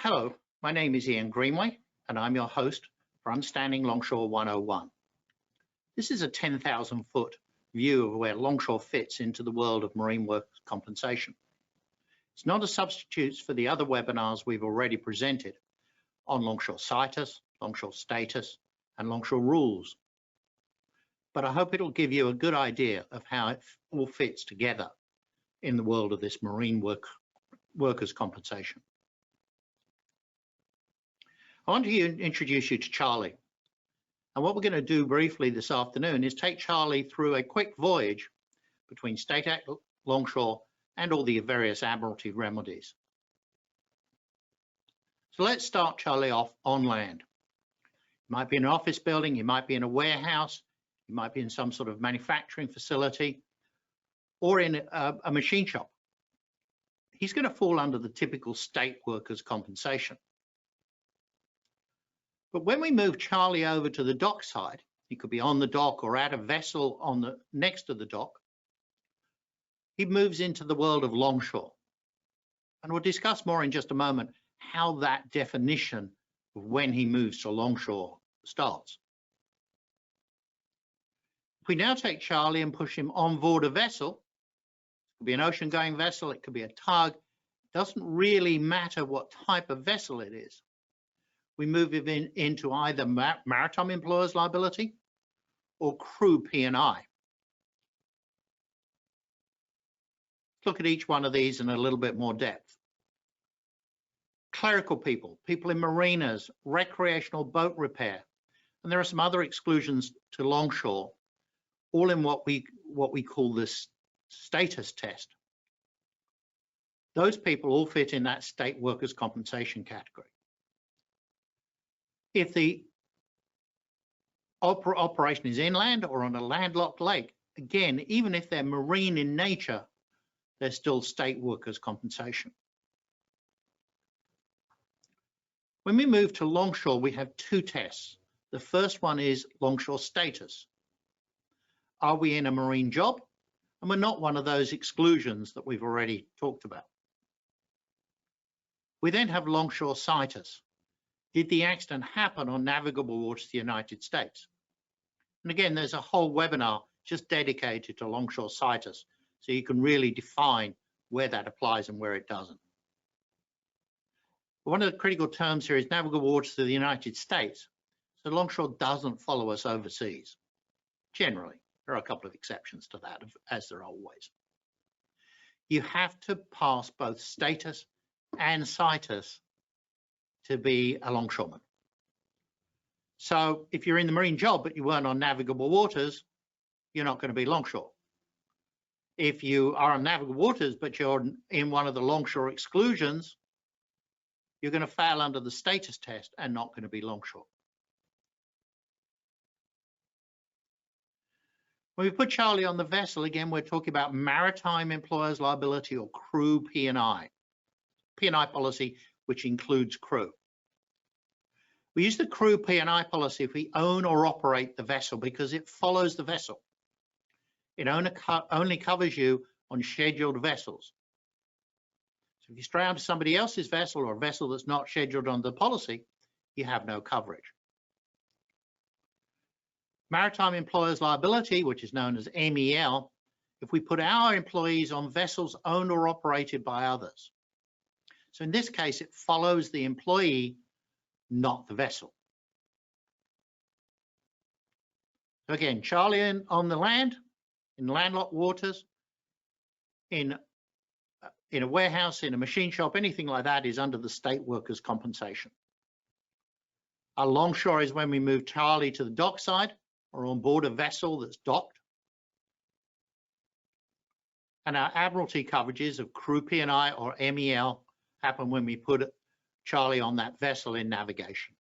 Hello, my name is Ian Greenway, and I'm your host for Understanding Longshore 101. This is a 10,000-foot view of where Longshore fits into the world of marine workers' compensation. It's not a substitute for the other webinars we've already presented on Longshore situs, Longshore status, and Longshore rules. But I hope it'll give you a good idea of how it all fits together in the world of this marine workers' compensation. I want to introduce you to Charlie. And what we're going to do briefly this afternoon is take Charlie through a quick voyage between State Act, Longshore, and all the various Admiralty remedies. So let's start Charlie off on land. You might be in an office building, you might be in a warehouse, you might be in some sort of manufacturing facility, or in a machine shop. He's going to fall under the typical state workers' compensation. But when we move Charlie over to the dock side, he could be on the dock or at a vessel on the next to the dock, he moves into the world of Longshore. And we'll discuss more in just a moment how that definition of when he moves to Longshore starts. If we now take Charlie and push him on board a vessel, it could be an ocean-going vessel, it could be a tug, it doesn't really matter what type of vessel it is. We move him into either maritime employers liability or crew P&I. Let's look at each one of these in a little bit more depth. Clerical people, people in marinas, recreational boat repair, and there are some other exclusions to Longshore, all in what we call this status test. Those people all fit in that state workers' compensation category. If the operation is inland or on a landlocked lake, again, even if they're marine in nature, they're still state workers' compensation. When we move to Longshore, we have two tests. The first one is Longshore status. Are we in a marine job? And we're not one of those exclusions that we've already talked about. We then have Longshore situs. Did the accident happen on navigable waters of the United States? And again, there's a whole webinar just dedicated to Longshore situs, so you can really define where that applies and where it doesn't. But one of the critical terms here is navigable waters of the United States. So Longshore doesn't follow us overseas, generally. There are a couple of exceptions to that, as there are always. You have to pass both status and situs to be a longshoreman. So if you're in the marine job but you weren't on navigable waters, you're not going to be longshore. If you are on navigable waters but you're in one of the longshore exclusions, you're going to fail under the status test and not going to be longshore. When we put Charlie on the vessel, again, we're talking about maritime employers liability or crew P&I. P&I policy, which includes crew. We use the crew P&I policy if we own or operate the vessel because it follows the vessel. It only covers you on scheduled vessels. So if you stray onto somebody else's vessel or a vessel that's not scheduled under the policy, you have no coverage. Maritime employers liability, which is known as MEL, if we put our employees on vessels owned or operated by others. So in this case, it follows the employee, not the vessel. So again, Charlie on the land, in landlocked waters, in a warehouse, in a machine shop, anything like that is under the state workers' compensation. Our longshore is when we move Charlie to the dock side or on board a vessel that's docked. And our Admiralty coverages of crew P&I or MEL happen when we put Charlie on that vessel in navigation.